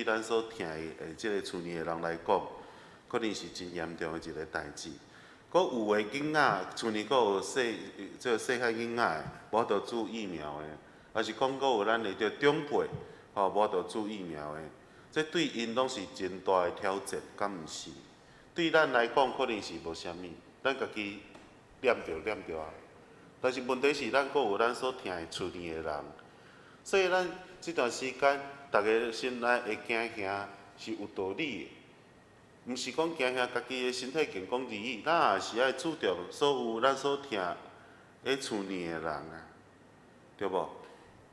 对咱所听的即个厝里的人来讲，可能是真严重的一个代志。佫有的囡仔，厝里佫有细汉囡仔，无法度注疫苗的，还是讲佫有咱的长辈，无法度注疫苗的，这对因拢是真大的挑战，敢毋是？对咱来讲，可能是无啥物，咱家己念着啊。但是问题是，咱佫有咱所听的厝里的人，所以咱即段时间，大家心内会惊吓是有道理的。毋是讲惊吓家己的身体健康而已，咱也是爱注重所有咱所听的厝里的人啊，对无？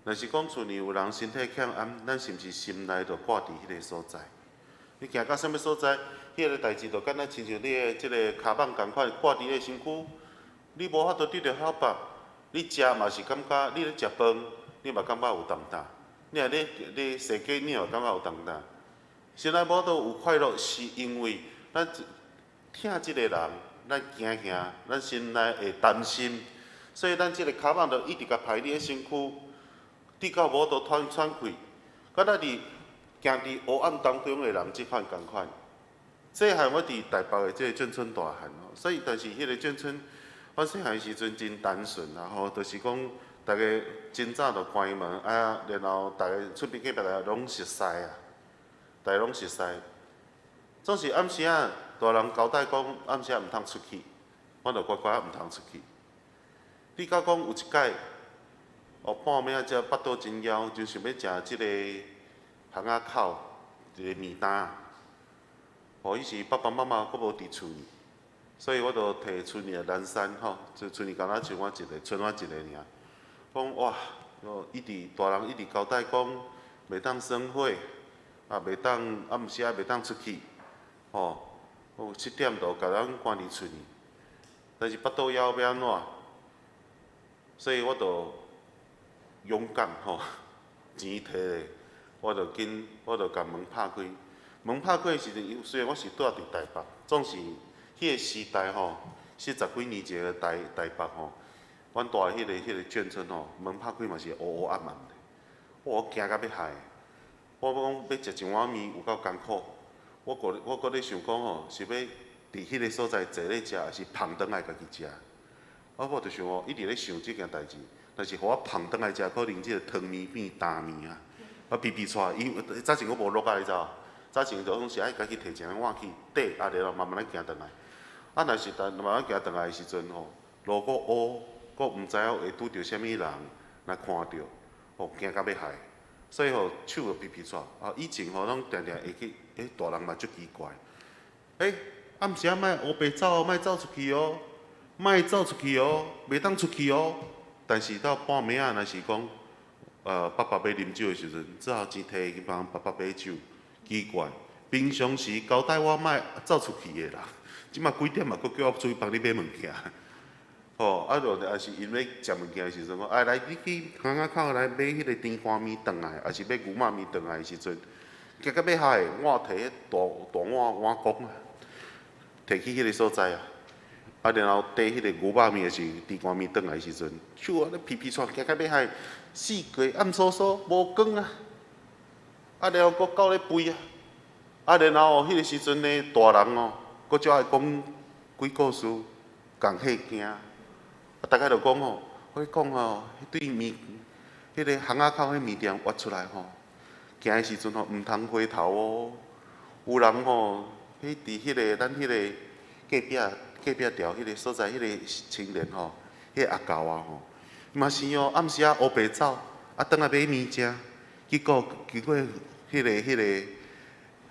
若是讲厝里有人身体欠安，咱是毋是心内着挂伫迄个所在？你行到啥物所在，迄个代志着敢若亲像你的即个骹蠓共款挂伫个身躯，你无法度得到help吧？你食嘛是感觉，你咧食饭，你嘛感觉有重担；你若咧踅街，你嘛感觉有重担。先来无都有快乐，是因为咱听即个人，咱惊吓，咱心内会担心，所以咱即个骹蠓着一直甲排你的身躯，直到无都喘气，敢若伫行伫黑暗当中的人即款共款。细汉我伫台北的即个眷村大汉吼，所以但是迄个眷村，我细汉时阵真单纯啦吼，就是讲大家真早就关门啊，然后大家厝边隔壁大家拢熟悉啊。大家拢熟悉，总是暗时啊，大人交代讲暗时啊毋通出去，我着乖乖啊毋通出去。你甲讲有一摆，半暝啊才腹肚真枵，就想要食即个巷仔口一个面单。伊是爸爸妈妈佫无伫厝，所以我着摕厝里的南山吼，就厝里敢若剩我一个，剩我一个尔。讲哇，大人一直交代讲，袂当生火。啊，袂当暗时啊，袂当出去，7点就甲咱关伫厝里。但是腹肚枵要安怎？所以我就勇敢钱摕咧，我就甲门拍开。门拍开的时阵，虽然我是住伫台北，总是迄个时代40几年前的台北阮住迄个眷村门拍开嘛是乌暗暗的，我惊甲要害。我讲要食一碗面有够艰苦，我搁咧想讲是要伫迄个所在坐咧食，还是捧转来家己食？我就想一直咧想即件代志。但是互我捧转来食，可能即个汤面变担面啊，我逼出来。因为早前我无落啊，你知道？早前就拢是爱家己摕一个碗去缀，然后慢慢咧行转来。啊，若是慢慢行转来的时阵路搁乌，搁毋知影会拄着啥物人来看到，惊甲要害。所以手就皮出来。以前拢定定会去，大人嘛足奇怪。暗时啊，莫乌白走，莫走出去哦，莫走出去哦，袂当出去哦。但是到半暝啊，若是讲，爸爸要啉酒的时阵，只好钱摕去帮爸爸买酒。奇怪，平常时交代我莫走出去的啦，即马几点嘛，佫叫我出去帮你买物件。就也是因为食物件的时阵，讲来你去巷仔口来买迄个甜干面转来，还是买牛肉面转来的时阵，惊甲要害，我摕迄大碗公啊，摕去迄个所在啊，然后缀迄个牛肉面还是甜干面转来的时阵，手啊咧皮出，惊甲要害，四界暗搓搓无光啊，然后佫到咧肥啊，然后迄个时阵呢，大人佫就爱讲鬼故事，讲吓惊。大概就讲我讲迄对面，迄个巷仔口迄面店挖出来行的时阵毋通回头哦。有人迄伫迄个咱迄个隔壁条迄个所在，迄个青年迄个阿狗啊嘛是暗时啊乌白走，转来买面食，结果迄个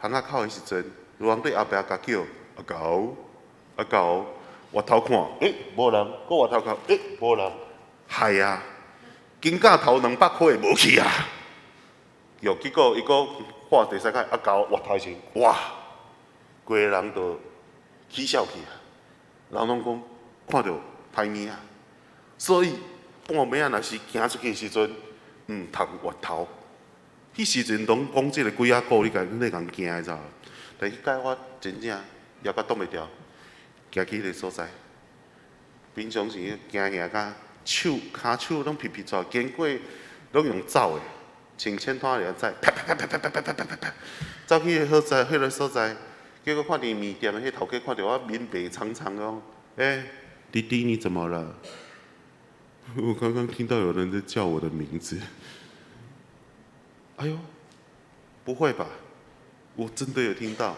巷仔口的时阵，有人对后壁甲叫阿狗。回头看，无人；佫回头看，无人。害啊！金价头200块无去啊！结果伊佫看第三摆，交回头时，哇！规个人都起笑去啊！人拢讲看到歹物啊！所以半暝啊，若是行出去的时阵，毋通回头。迄时阵拢讲即个鬼仔故，你共惊的咋？但迄摆我真正还阁挡袂牢。行去迄个所在，平常时行甲骹手拢皮出来，经过拢用走的，穿衬拖了再啪啪啪啪啪啪啪啪啪啪，走去迄个所在，结果看见面店的迄头家看到我面白苍苍讲：“弟弟你怎么了？”我刚刚听到有人在叫我的名字。哎呦，不会吧？我真的有听到。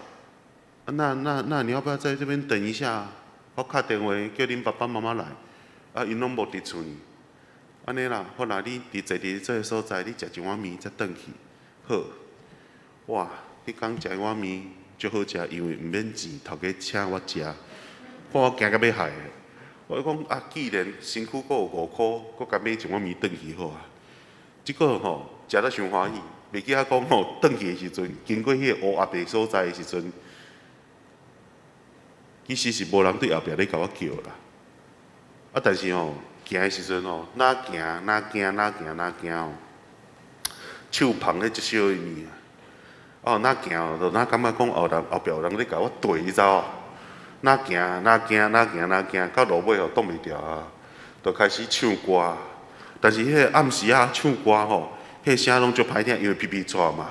那你要不要在这边等一下？我打电话叫恁爸爸妈妈来。因拢无伫厝呢。安尼啦，好啦，你坐伫这个所在，你食一碗面才转去。好，哇，迄天食一碗面足好食，因为毋免钱，头家请我食，看我惊到要害的。我讲既然身躯阁有5箍，阁甲买一碗面转去好啊。结果食得伤欢喜，袂记讲转去的时阵，经过迄个乌鸭白所在的时阵，其实是无人对后壁咧甲我叫啦。但是行的时阵哪行手捧咧一小面哪行就哪感觉讲后壁有人咧甲我对走，哪行，到落尾挡袂牢啊，就开始唱歌。但是迄个暗时唱歌迄个声拢足歹听，因为皮喘嘛，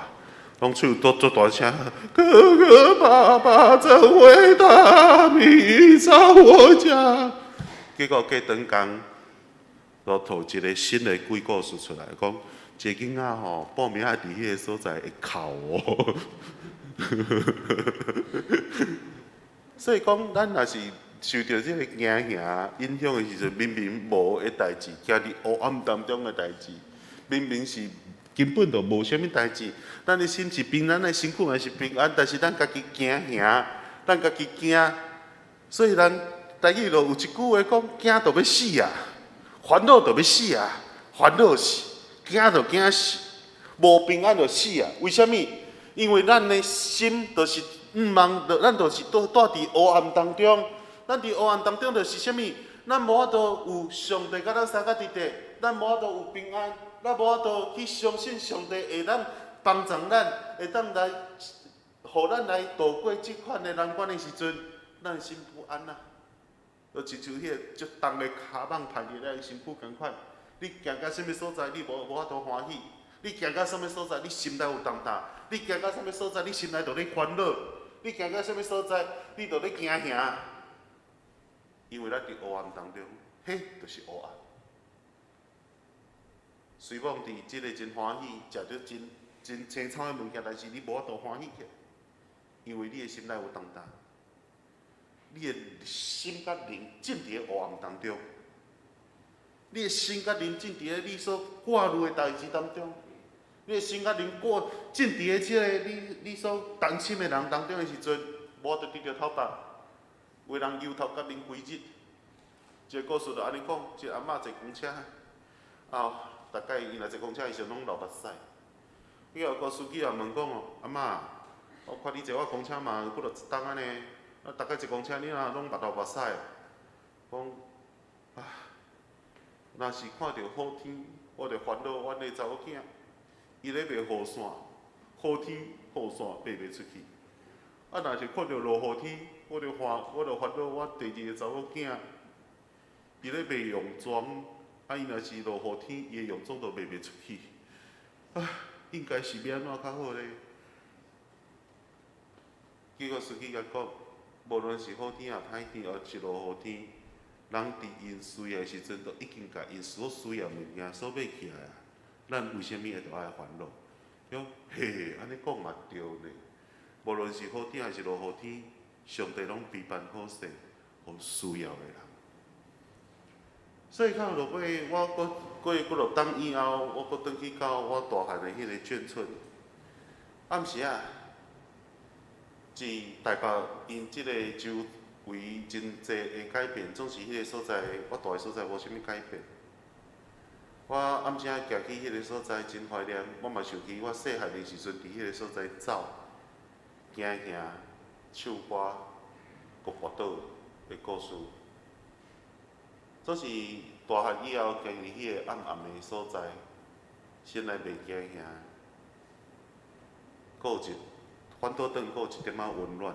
拢唱足大声。哥哥爸爸怎会大米找我家？结果过长工，就吐一个新的鬼故事出来，讲一个囡仔报名伫迄个所在会哭所以讲，咱若是受到这个惊吓影响的时阵，明明无的代志，行伫黑暗当中的代志，明明是根本就无啥物代志，咱的心是平安，咱身躯嘛是平安，但是咱家己惊吓，咱家己惊，所以咱台语就有一句话讲：惊就要死啊，烦恼就要死啊，烦恼死，惊就惊死，无平安就死啊。为什么？因为咱的心就是咱就是住伫黑暗当中，咱伫黑暗当中就是啥物？咱无法度有上帝甲咱三角伫地，咱无法度有平安，咱无法度去相信上帝会当帮助咱，会当来，互咱来度过即款的难关的时阵，咱心不安啊。就亲像迄个足重的骹蠓拍伫咱身躯共款，你行到什物所在，你无法度欢喜；你行到什物所在，你心内有重担；你行到什物所在，你心内就咧烦恼；你行到什物所在，你就咧惊吓。因为咱伫黑暗当中，迄就是黑暗。虽望伫即个真欢喜，食着真青草的物件，但是你无法度欢喜起来，因为你的心内有重担。你的心甲灵浸伫咧黑暗当中，你的心甲灵浸伫咧你所挂虑的代志当中，你的心甲灵浸伫咧即个你所担心的人当中的时阵，无得得到透白，为人忧头甲面规日。一个故事就安尼讲，一个阿嬷坐公车，大概伊若坐公车，伊上拢流目屎。伊后个司机也问讲阿嬷，我看你坐我公车嘛，几落一冬安尼。大概坐公车，你若拢目流目屎，讲若是看到好天，我就烦恼阮的查某囝，伊咧卖雨伞，好天雨伞卖袂出去。若是看到落雨天，我就烦恼我第二个查某囝，伊咧卖泳装，伊若是落雨天，伊的泳装就卖袂出去。应该是要安怎较好咧？结果司机甲讲。无论是好天也歹天，是落雨天，人伫因需要的时阵，就已经甲因所需要物件所买起来啊。咱为虾米会着爱烦恼？讲嘿，安尼讲嘛对呢。无论是好天还是落雨天，上帝拢备办好势，互需要的人。所以到落尾，我过几落冬以后，我阁转去到我大汉的迄个眷村。暗时自台北因即个周围真济的改变，总是迄个所在，我住的所在无啥物改变。我暗时行去迄个所在真怀念，我嘛想起我细汉的时阵伫迄个所在走、行，唱歌、搁跋倒的故事。总是大汉以后，经历迄个暗的所在，心内袂惊吓，搁有一。反倒转，阁有一点仔温暖，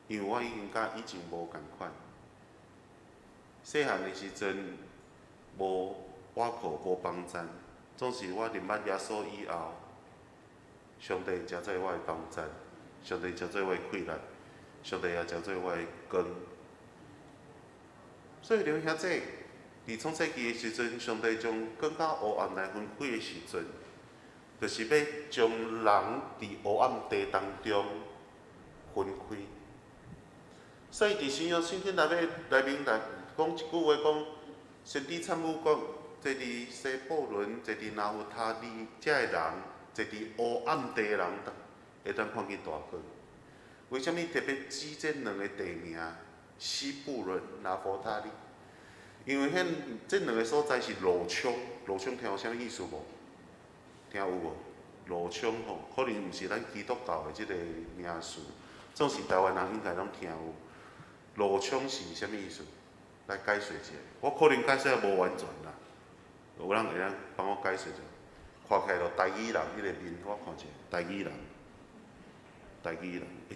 因为我已经甲以前无共款。细汉的时阵，无外裤，无房餐，总是我入捌耶稣以后，上帝真做我的帮赞，上帝真做我的快乐，上帝也真做我的光。所以弟兄兄弟，伫创世纪的时阵，上帝将光甲黑暗来分开的时阵，就是要将人伫黑暗地当中分开。所以伫新约圣经内面讲一句话，讲先知参悟讲，坐伫西布伦、坐伫拿弗他利遮的人，坐伫黑暗地的人，会当看见大光。为什么特别指这两个地名？西布伦、拿弗他利？因为这两个所在是路冲，路冲听有啥物意思无？听有无？路冲吼，可能毋是咱基督教的即个名词，总是台湾人应该拢听有。路冲是啥物意思？来解释一下。我可能解释也无完全啦，有人会当帮我解释者。看起来就台语人迄个面，我看者台语人，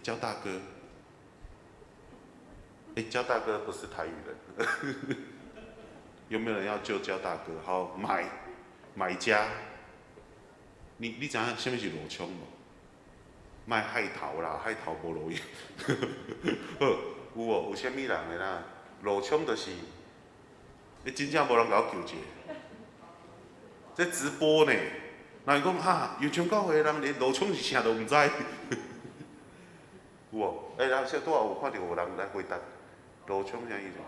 焦大哥，焦大哥不是台语人，有没有人要救焦大哥？好，买家，你知影啥物是路冲无？卖海头啦，海头无路用。好，有无？有啥物人的啦？路冲就是，你真正无人甲我救者。这直播呢，人伊讲哈，有冲教会的人连路冲是啥都毋知，有无？人小拄仔有看到有人来回答，路冲啥意思？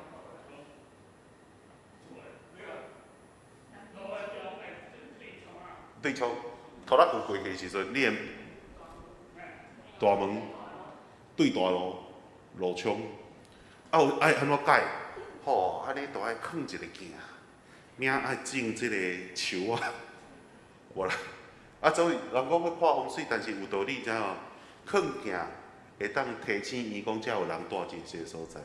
对冲，头仔有过去的时阵，你大门对大路路冲，爱安怎改？吼，安尼就爱放一个镜。领爱种即个树啊，无啦。所以人讲要看风水，但是有道理，知影无？放镜会当提醒伊讲，才有人住进这个所在。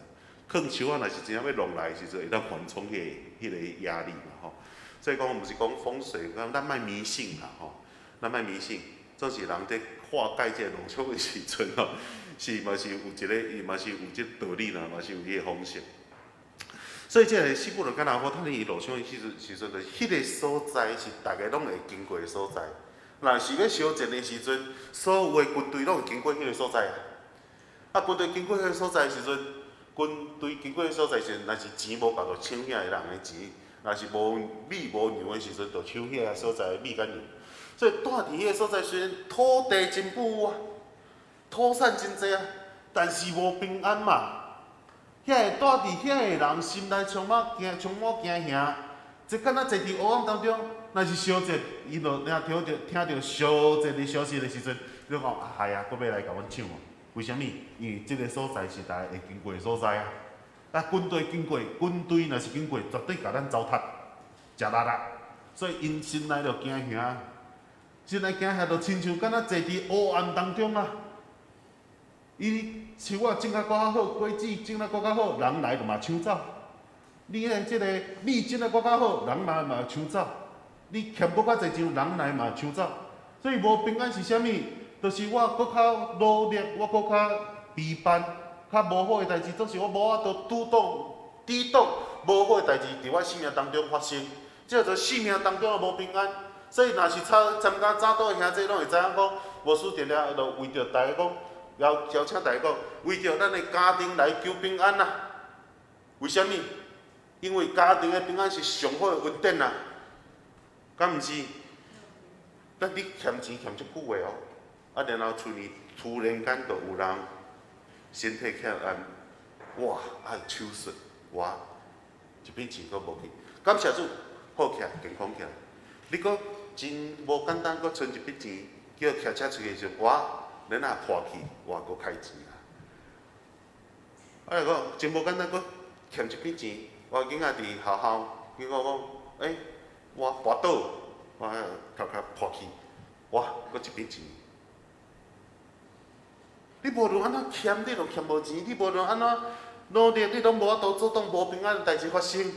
放树啊，若是真正要弄来的时阵，会当缓冲迄个压力嘛吼。所以讲，毋是讲风水，咱莫迷信啦吼，咱莫迷信。总是人伫化解这个路冲的时阵吼，嘛是有一个，嘛是有即道理啦，嘛是有迄个方式。所以，即个西部伦甲拿弗他利路冲的时阵，就是迄个所在是大家拢会经过的所在。若是要烧战的时阵，所有的军队拢会经过迄个所在。军队经过迄个所在的时阵，军队经过迄个所在时，若是钱无够，就抢遐个人的钱；若是无米无牛的时阵，就抢遐个所在的米甲牛。所以，住伫迄个所在虽然土地真富啊，土产真济啊，但是无平安嘛。遐个住伫遐个人心内充满惊吓，即敢若坐伫黑暗当中，若是烧节，伊就听着烧节的消息的时阵，你讲哎呀，佫要来甲阮抢哦？为什么？因为即个所在是大家会经过的所在啊。军队经过，军队若是经过，绝对甲咱糟蹋、食力啦。所以因心内就惊吓，心内惊吓就亲像敢若坐伫黑暗当中啊。伊树仔种啊搁较好，果子种啊搁较好，人来就嘛抢走。你即个米种啊搁较好，人来嘛抢走。你欠搁较侪钱，人来嘛抢走。所以无平安是啥物？就是我搁较努力，我搁较疲惫，较无好诶代志，总是我无法度抵挡无好诶代志伫我生命当中发生。即做生命当中诶无平安。所以若是参加早祷诶兄弟，拢会知影讲，无输定了，就为着大家讲。邀请大家讲，为着咱的家庭来求平安啦。为什么？因为家庭的平安是上好的稳定啦，敢毋是？咱你欠钱欠足久的哦，然后突然间就有人身体欠安，哇，爱手术，哇，一笔钱都无去。感谢主，好起来，健康起来。你搁真无简单，搁存一笔钱，叫骑车出去时，哇！恁若破去，我搁开钱啊！讲真无简单，搁欠一笔钱，我囡仔伫学校，结果讲，我跋倒，我头壳破去，哇，搁一笔钱。你无论安怎欠，你就欠无钱；你无论安怎努力，你拢无法度做当无平安的代志发生。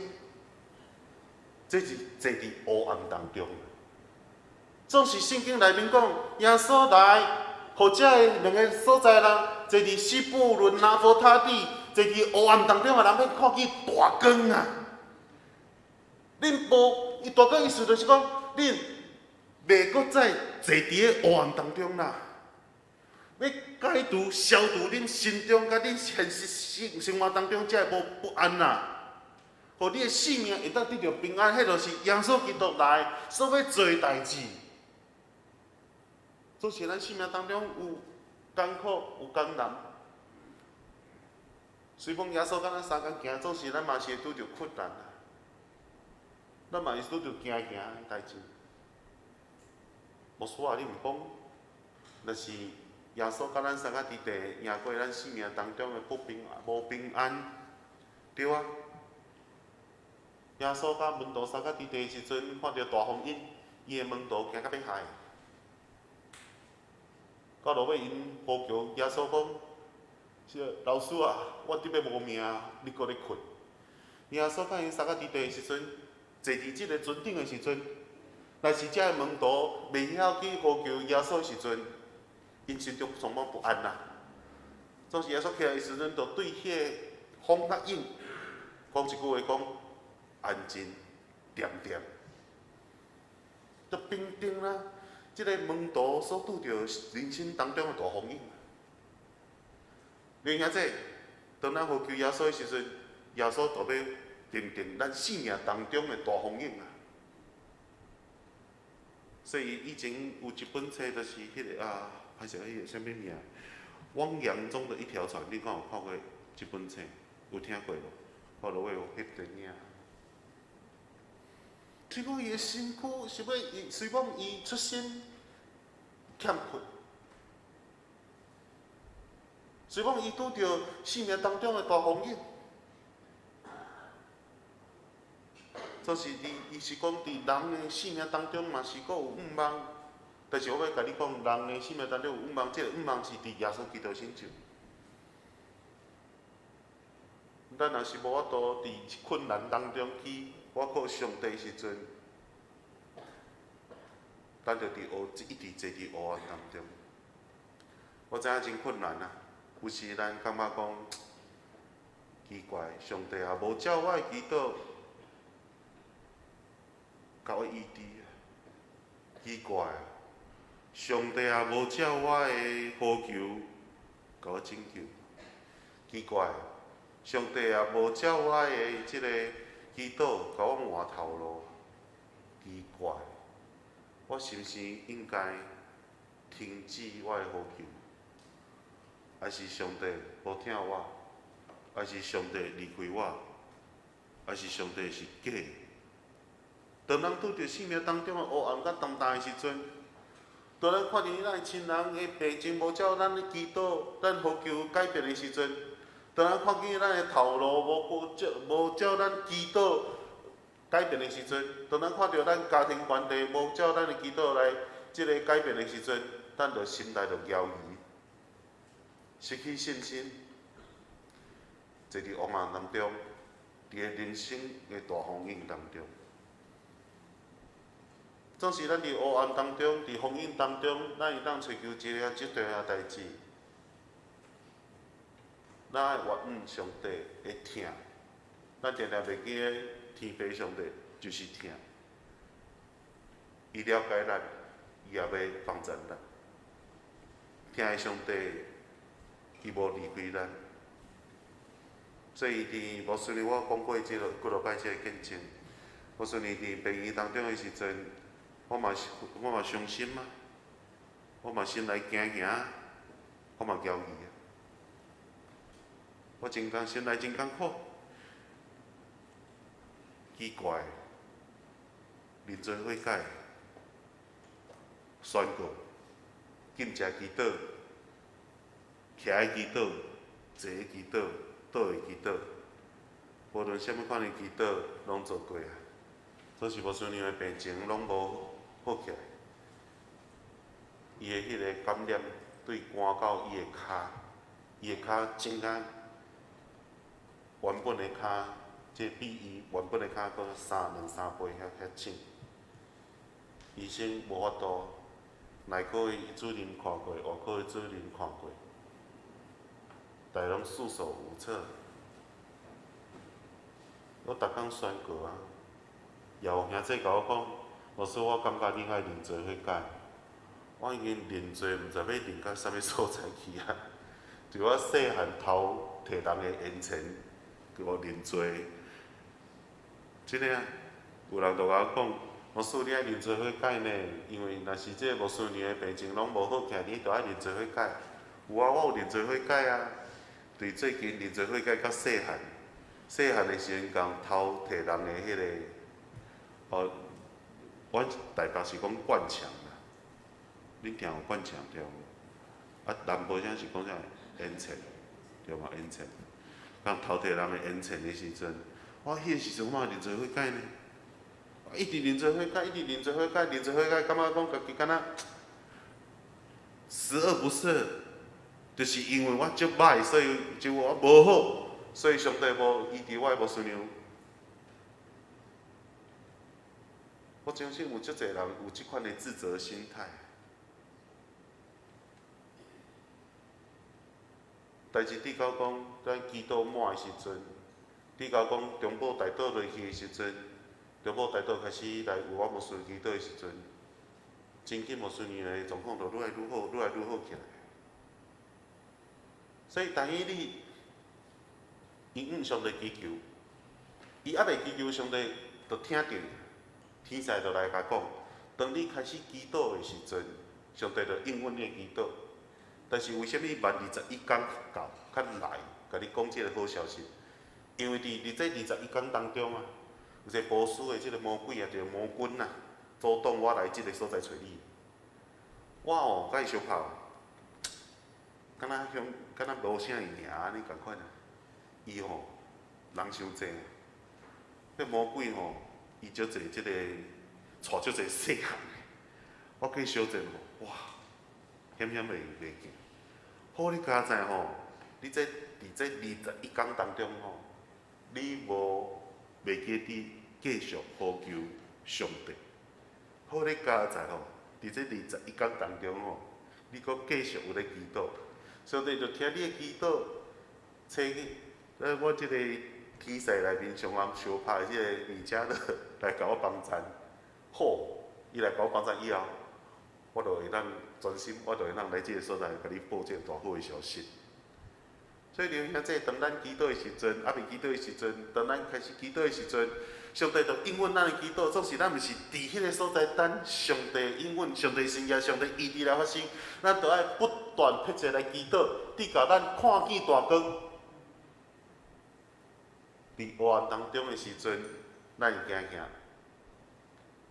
这是坐伫黑暗当中。总是圣经内面讲，耶稣来。或者两个所在人，坐伫西布伦拿弗他利，坐伫黑暗当中的人，要看见大光啊！恁无，伊大光意思就是讲，恁袂袂搁再坐伫个黑暗当中啦。要解除、消除恁心中甲恁现实生活当中遮无不安啦，互你的性命会当得到平安，迄就是耶稣基督来所要做的代志。总是咱生命当中有艰苦、有艰难，随风耶稣甲咱相共行，总是咱嘛是会拄着困难啦，咱嘛是拄着惊的代志。无错啊，你毋讲，就是耶稣甲咱相共伫地，赢过咱生命当中的无平安，对啊。耶稣甲门徒相共伫地时阵，看到大风影，伊的门徒惊到要害。到落尾因呼求耶稣讲：老师啊，我伫要无命，你搁咧困。耶稣甲因相共伫地的时阵，坐伫即个船顶的时阵，若是遮个门徒袂晓去呼求耶稣的时阵，因心中充满不安啦。总是耶稣起来的时阵，就对迄个风甲影讲一句话，讲安静、恬恬，就平定啦。即个门徒所拄着人生当中的大风影。弟兄姊妹，当咱呼求耶稣的时阵，耶稣就要平定咱生命当中的大风影啊。所以以前有一本册，就是迄个还是迄个啥物名？汪洋中的一条船，你敢有看过这本册？有听过无？看落尾有翕电影。虽讲伊的身躯是要虽讲伊出身欠困，虽讲伊拄着生命当中的大风影，就是伊是讲伫人的生命当中嘛是阁有五梦，但是我要甲你讲，人的生命当中有五梦，即个五梦是伫耶稣基督身上。咱若是无法度伫困难当中去我靠上帝的时阵，咱就一直坐伫黑暗当中。我知影真困难啊，有时咱感觉讲奇怪，上帝也无照我的祈祷，甲我医治啊，奇怪啊，上帝也无照我的呼求，甲我拯救，奇怪啊。上帝也无照我的即个祈祷，甲我换头路，奇怪，我是毋是应该停止我的呼求？还是上帝无听我？还是上帝离开我？还是上帝是假的？当咱拄着生命当中的黑暗甲重担的时阵，当咱看见咱的亲人的病情无照咱的祈祷、咱呼求改变的时阵，当咱看见咱的头路无照咱祈祷改变的时阵，当咱看到咱家庭关系无照咱的祈祷来即个改变的时阵，咱就心内就摇移，失去信心，坐伫黑暗当中，伫个人生的大风影当中。总是咱伫黑暗当中，伫风影当中，咱会当追求一个即对啊代志。咱爱原谅上帝的疼，咱常常袂记个天父上帝就是疼，伊了解咱，伊也要帮助咱。疼的上帝，伊无离开咱，所以伫无顺利我讲过几落摆即个见证，无顺利伫病院当中的时阵，我嘛伤心啊，我嘛心内惊，我嘛焦虑啊。我心内真艰苦，奇怪，认真悔改，宣告，禁食祈祷，徛的祈祷，坐的祈祷，倒的祈祷，无论什么款的祈祷，拢做过啊。总是无顺利的病情，拢无好起来。伊的迄个感染对赶到伊的骹，伊的骹整啊。原本的骹，即比伊原本的骹搁两三倍遐深。医生无法度，内科的主任看过，外科的主任看过，但拢束手无策。我逐工宣告啊，也有兄弟甲我讲，所以我感觉你爱认做伙解。我已经认做，毋知要认到啥物所在去啊！就我细汉偷摕人的烟钱，叫我认做。真个啊，有人就甲我讲，牧师你爱认做伙解呢，因为若是这个牧师娘的病情拢无好起来，你着爱认做伙解。有啊，我有认做伙解啊。对最近认做伙解较细汉，细汉的时阵共偷摕人的迄个，阮台北是讲灌墙啦，恁听有灌墙对无？啊，南部啥是讲啥烟钱，对嘛烟钱？共偷摕人的烟钱的时阵，我迄个时阵我嘛认做伙解呢，一直认做伙解，一直认做伙解，认做伙解，感觉讲家己敢若十恶不赦。就是因为我足歹，所以就我无好，所以上帝无医治我的牧师娘。我相信有足侪人有即款的自责心态。代志伫到讲，咱祈祷满的时阵，伫到讲中保大岛落去的时阵，中保大岛开始来有我牧师祈祷的时阵，真紧牧师娘的状况就愈来愈好，愈来愈好起来。所以，但伊你因向上帝祈求，伊还袂祈求上帝，就听到天使就来甲讲：当你开始祈祷的时阵，上帝就应允你的祈祷。但是为虾米万21天到，较来甲你讲即个好消息？因为伫这21天当中啊，有一个波斯的即个魔鬼啊，就是魔君啊，阻挡我来即个所在找你。我甲伊相拍。敢若无啥赢安尼共款啊！伊人伤济，迄魔鬼伊足济即个带足济细汉的，我计小阵哇，险袂行。好你加在你伫这21天当中你袂记伫继续呼求上帝。好你加在伫这21天当中你阁继续有咧祈祷。上帝就听你的祈祷，我即个体系内面上暗相拍的即个米迦勒来甲我帮衬，好，伊来甲我帮衬以后，我就会当专心，我就会当来即个所在，甲你报即个大好的消息。所以弟兄姊妹，当咱祈祷的时阵，还未祈祷的时阵，当咱开始祈祷的时阵，上帝就应允咱的祈祷，总是咱毋是伫迄个所在等上帝应允、上帝心意、上帝医治来发生，咱就爱不断迫切来祈祷，直到咱看见大光。伫黑暗当中的时阵，咱会惊吓，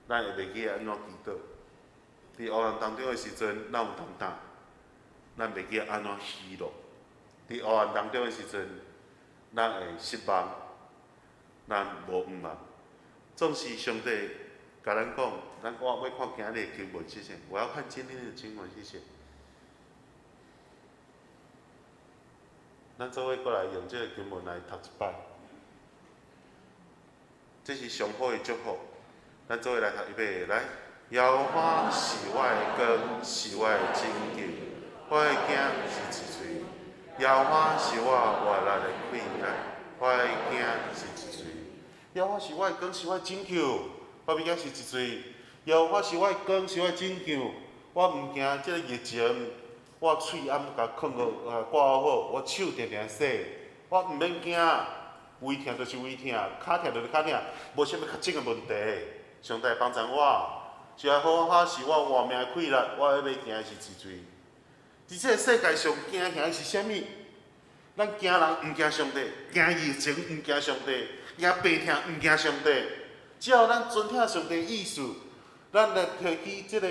咱会袂记安怎祈祷；伫黑暗当中的时阵，咱有担当，咱袂记安怎喜乐；伫黑暗当中的时阵，咱会失望，咱无毋望。总是上帝甲咱讲，我要看今日的经文，谢谢。我要看今天的经文，谢谢。咱做伙过来用这个经文来读一摆，这是上好的祝福。咱做伙来读预备，来。摇花是我的光，是我的拯救，我的囝是一嘴。摇花是我活力的气力，我的囝是一嘴。摇花是我的光，是我的拯救，我的囝是一嘴。摇花是我的光，是我的拯救，我毋惊即个疫情。我喙暗甲藏好，挂好，我手定定洗，我毋免惊，胃疼就是胃疼，脚疼就是脚疼，无啥物较重的问题。上帝帮助我，是啊，好好是我活命的气力，我要惊的是治罪。伫这个世界上惊的是啥物？咱惊人毋惊上帝，惊疫情毋惊上帝，惊病痛毋惊上帝。只要咱遵听上帝的意思，咱来提起这个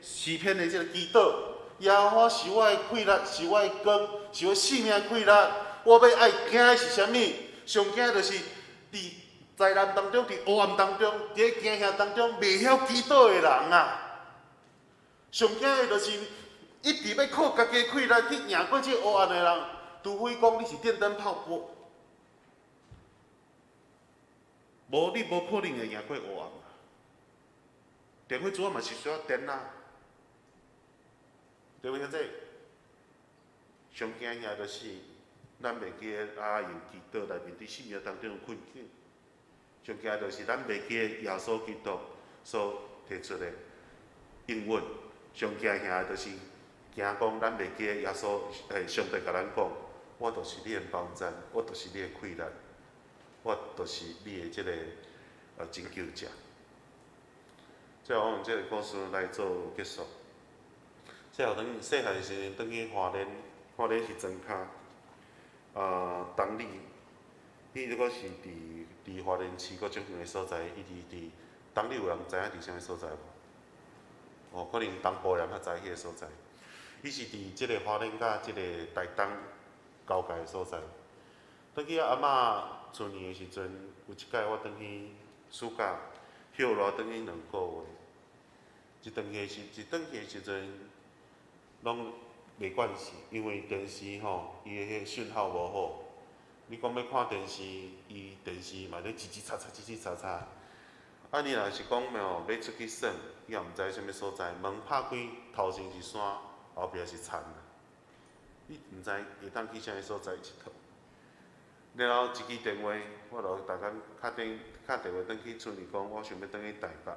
诗篇的这个祈祷，耶和华是我的气力，是我的光，是我性命的气力。我要爱惊的是啥物？上惊的就是伫灾难当中，伫黑暗当中，伫咧惊吓当中，袂晓祈祷的人啊。上惊的就是一直要靠家己的气力去赢过这黑暗的人，除非讲你是电灯泡，无你无可能会赢过黑暗。电火主要嘛是需要电啊，对不对？这上惊吓就是咱袂记用祈祷来面对生命当中的困境。上惊就是咱袂记的耶稣基督所提出的应允。上惊吓就是惊讲咱袂记的耶稣，上帝甲咱讲，我就是你的帮赞，我就是你的溃力，我就是你的即个拯救者。最后我用即个故事来做结束。细汉细汉时阵，转去花莲，花莲是庄脚，东里，伊如果是伫花莲市搁足远的所在，伊伫东里有人知影伫啥物所在无？可能东部人较知迄个所在。伊是伫即个花莲甲即个台东交界的所在。转去阿嬷出年的时阵，有一届我转去暑假休落，转去2个月。一转去的时阵，拢袂惯势，因为电视吼，伊的迄讯号无好。你讲要看电视，伊电视嘛咧吱吱喳喳、吱吱喳喳。啊，你若是讲要出去耍，伊也毋知啥物所在，门拍开，头前是山，后壁是田，你毋知会当去啥物所在佚佗。然后一支电话，我就逐工敲电话转去厝里讲，我想要转去台北。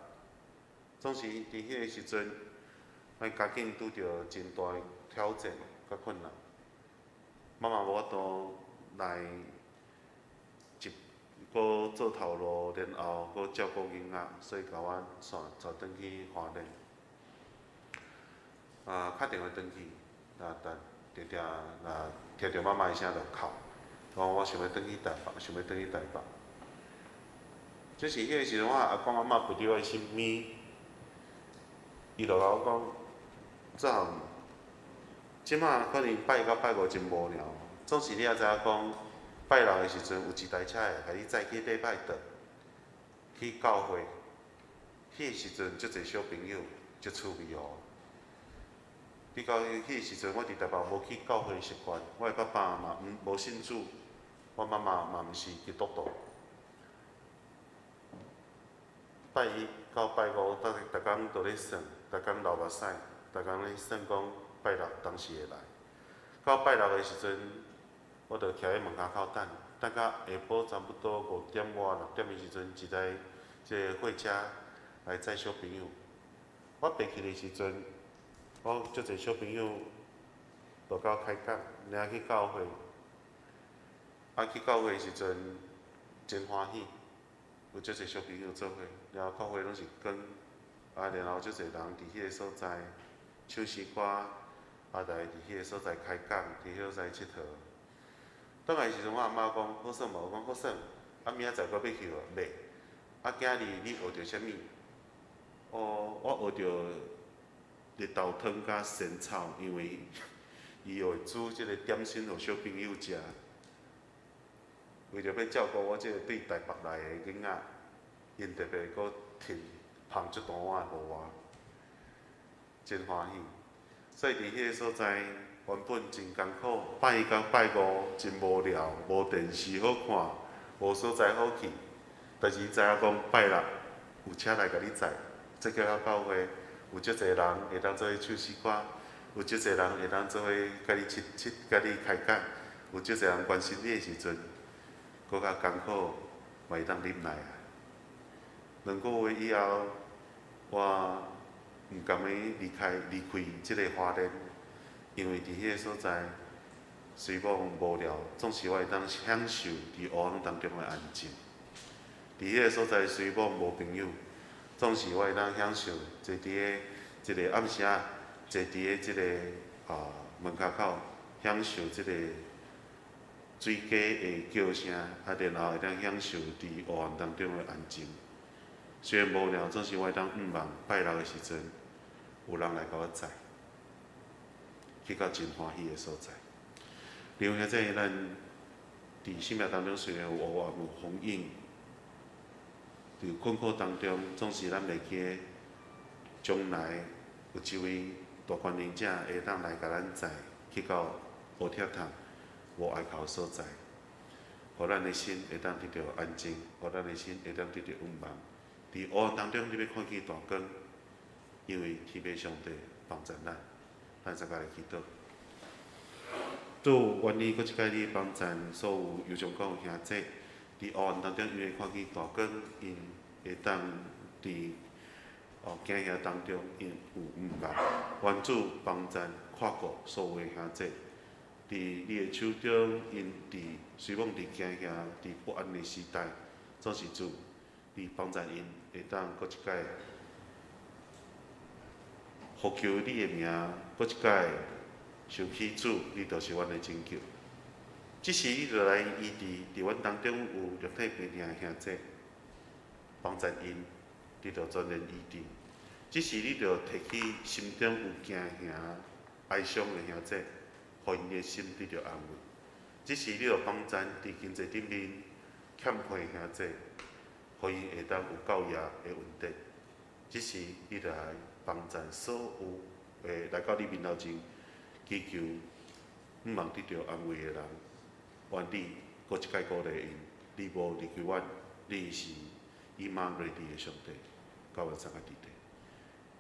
总是伫迄个时阵，咱家境拄着真大的挑战甲困难，妈妈无法度来搁做头路，然后搁照顾囡仔，所以甲我带转去花莲。敲电话转去，定听着妈妈的声就哭，讲我想要转去台北，想要转去台北。即是迄个时阵，我阿公阿嬷陪伫我身边。伊就甲我讲，这项即马可能拜到拜五真无聊，总是你也知影讲，拜六的时阵有一台车会甲你载去礼拜堂，去教会。迄个时阵，足侪小朋友足趣味哦。比较迄个时阵，我伫台北无去教会习惯，我的爸爸嘛无信主，我妈妈嘛毋是基督徒。拜一到拜五，逐工都咧算。逐工流目屎，逐工咧算讲拜六当时会来。到拜六的时阵，我就徛喺门口等，等到下晡差不多5点外、6点的时阵，一台即个货车来载小朋友。我爬去的时阵，我足侪小朋友就到开讲，领去教会。去教会的时阵真欢喜，有足侪小朋友做伙，然后教会拢是光。然后足侪人伫迄个所在唱诗歌，来伫迄个所在开讲，伫迄个所在佚佗。倒来时阵，我阿嬷讲好耍无？我讲好耍。明仔载搁要去无？袂。今日你学着啥物？我学着绿豆汤甲仙草，因为伊会煮即个点心互小朋友食。为着要照顾我即个对台北来的囡仔，因特别搁添。捧一大碗互我，真欢喜。所以伫迄个所在，原本真艰苦，拜一到拜五真无聊，无电视好看，无所在好去。但是知影讲拜六有车来甲你载，这叫到教会，有足侪人会当做唱诗歌，有足侪人会当做伙甲你甲你开讲，有足侪人关心你的时阵，搁较艰苦，嘛会当忍耐啊。2个月以后，我毋甘要离开即个花莲，因为伫迄个所在虽无无聊，总是我会当享受伫黑暗当中的安静。伫迄个所在虽无无朋友，总是我会当享受坐伫个一个暗时啊，坐伫个即个门口口，享受即个水鸡的叫声，然后会当享受伫黑暗当中的安静。虽然无聊，总是我会当望拜六的时阵，有人来甲我载，去到真欢喜的所在。另外，即咱伫生命当中虽然有黑暗有风影，伫困苦当中，总是咱袂记将来有一位大权力者会当来甲咱载，去到无铁桶、无隘口所在，互咱的心会当得到安静，互咱的心会当得到温望。伫黑暗当中，你要看见大光，因为天父上帝帮助咱，咱再来祈祷。主，愿你搁一摆你帮助所有有上港兄弟，伫黑暗当中，因会看见大光，因会当伫惊吓当中，因有毋捌。愿主帮咱看顾所有的兄弟，伫你的手中，因虽望伫惊吓、伫不安的时代，总是主，你帮助因会当搁一摆呼求你的名，搁一摆想起主，你就是阮的拯救。即时你就来医治，伫阮当中有肉体病痛的兄弟，帮助因，你就全然医治。即时你就提起心中有惊吓、哀伤的兄弟，互因的心得到安慰。即时你就帮咱伫经济顶面欠缺的兄弟，互因会当有教业的稳定。即时你就来帮咱所有来到你面头前祈求，毋望得到安慰的人。愿你搁一摆鼓励因，你无离开阮，你是以马内利的上帝，教阮三个伫地。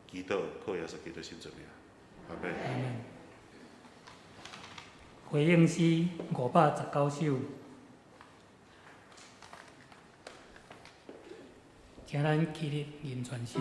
祈祷靠耶稣基督圣名，阿门。回应诗519首，请咱起立吟全首。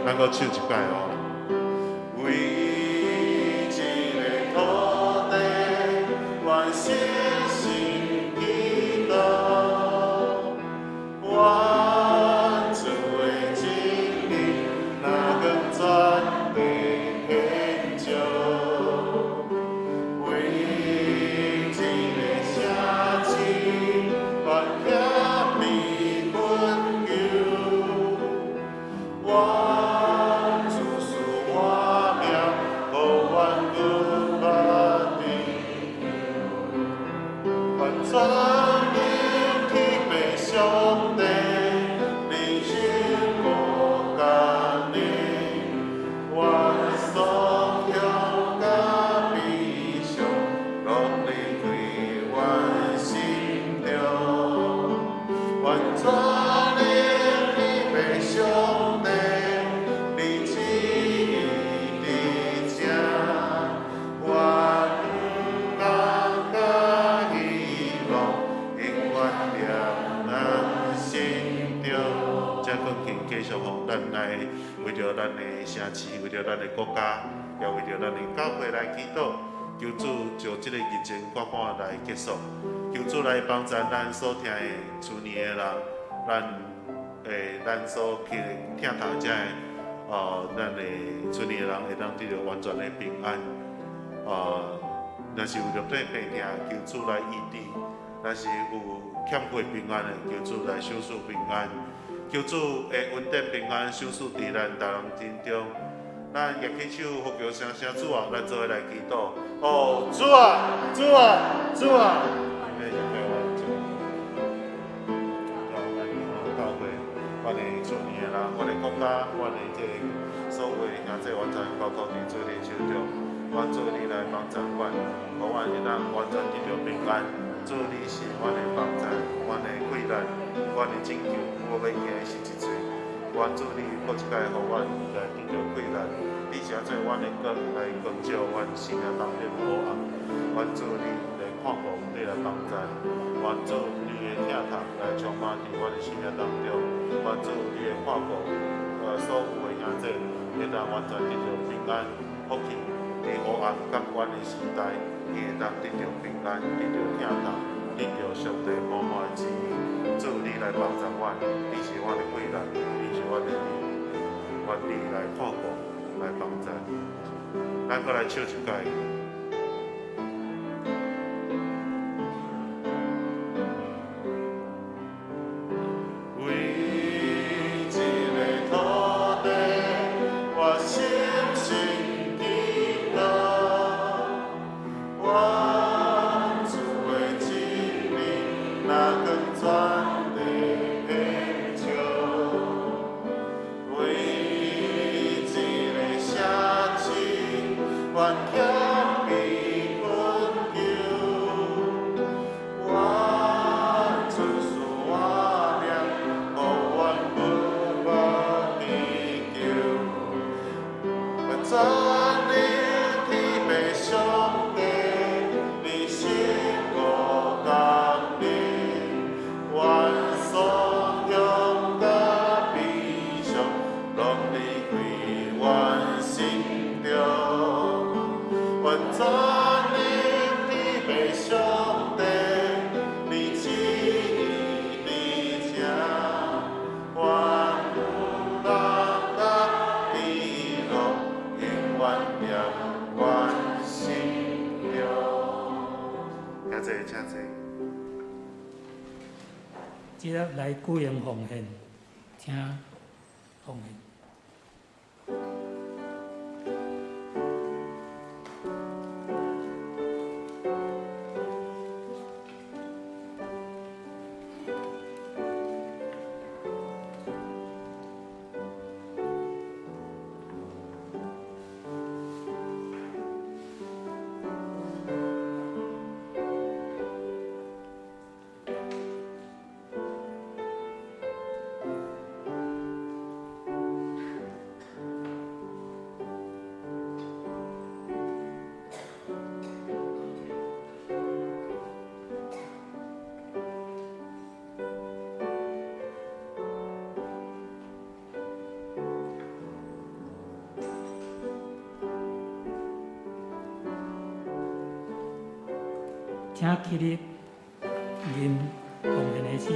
咱搁唱一摆哦。为一个土地，愿信心祈祷，愿主的真理，那更全地献上。为一个城市，愿遐米困求，全能天父上帝，你是无共的，愿所向甲悲伤，拢离开阮心中。愿全能天父上帝，你旨意伫这，继续互咱来为着咱的城市，为着咱的国家，也为着咱的教会来祈祷。求主就这个疫情赶快来结束，求主来帮助咱所听的厝内的人，咱所听头这咱的厝内的人会当得到完全的平安。若是有肉体病痛，求主来医治；若是有欠缺平安的，求主来守护平安。求主会稳定平安，守护伫咱大人心中。咱也起手呼叫声声主啊，咱做伙来祈祷。哦，主啊，主啊，主啊！教会，阮的厝内的人，阮的国家，阮的这所有的兄弟，完全交托伫主的手中。愿主你来帮助阮，互阮会当完全得到平安。主你是阮的帮助，阮的贵人，阮的拯救。我要行的是一切，愿主你搁一届，互阮来得到快乐。你是做阮的光来光照阮生命当中的黑暗。愿主你来看顾，你来帮助。愿主你的疼痛来充满伫阮的生命当中。愿主你的看顾，所有的兄弟，会当完全得到平安、福气。伫黑暗甲阮的时代，伊会当得到平安，得到疼痛，得到上帝满满的旨意。主你来帮助阮，你是阮的贵人，你是阮的力。愿你来看顾，来帮助。咱搁来唱一届。即刻来举行奉献，请奉献。请起立，吟奉献的诗。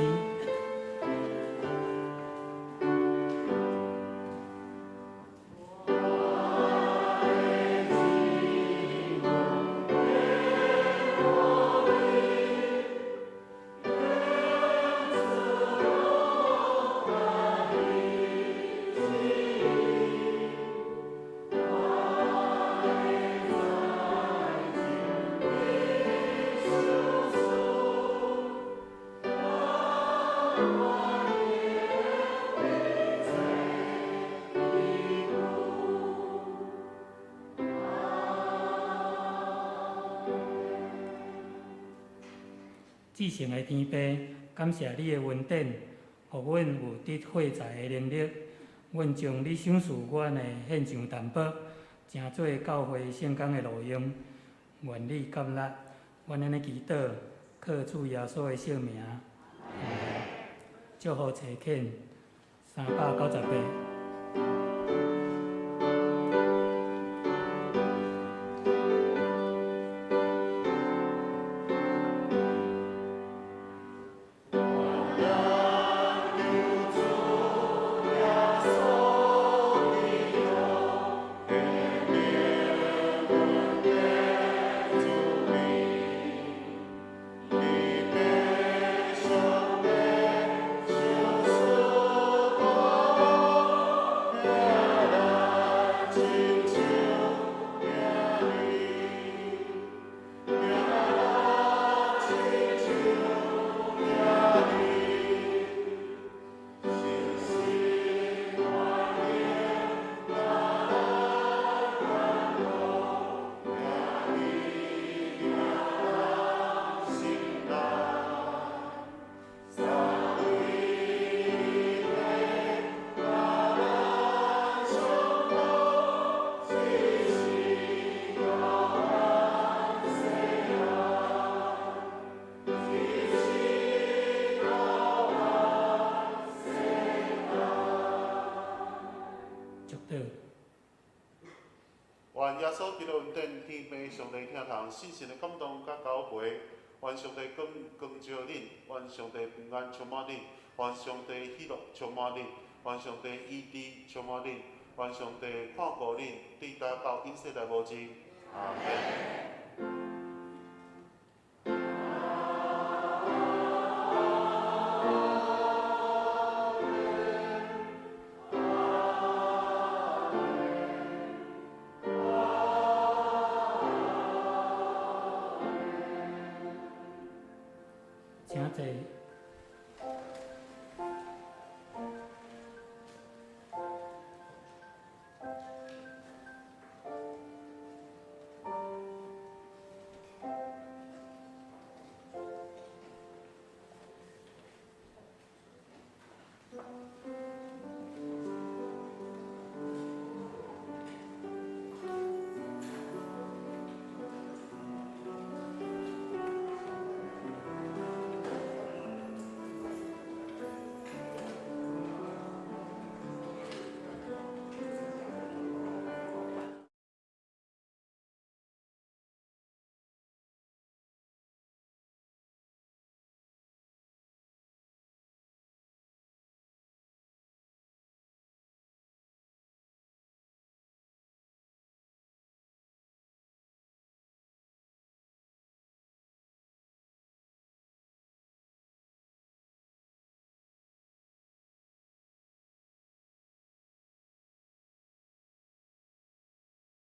至诚的天父，感谢你的恩典，互阮有得会财的能力。阮将你赏赐阮的献上淡薄，成做教会圣工的路用。愿你接纳，阮安尼祈祷，靠主耶稣的圣名。祝福查恳398。稣基督恩典，天父上帝听从，信神的感动甲交陪，愿上帝光照恁，愿上帝平安充满恁，愿上帝喜乐充满恁，愿上帝医治充满恁，愿上帝看顾恁，对大到永世代无尽。阿门。请坐。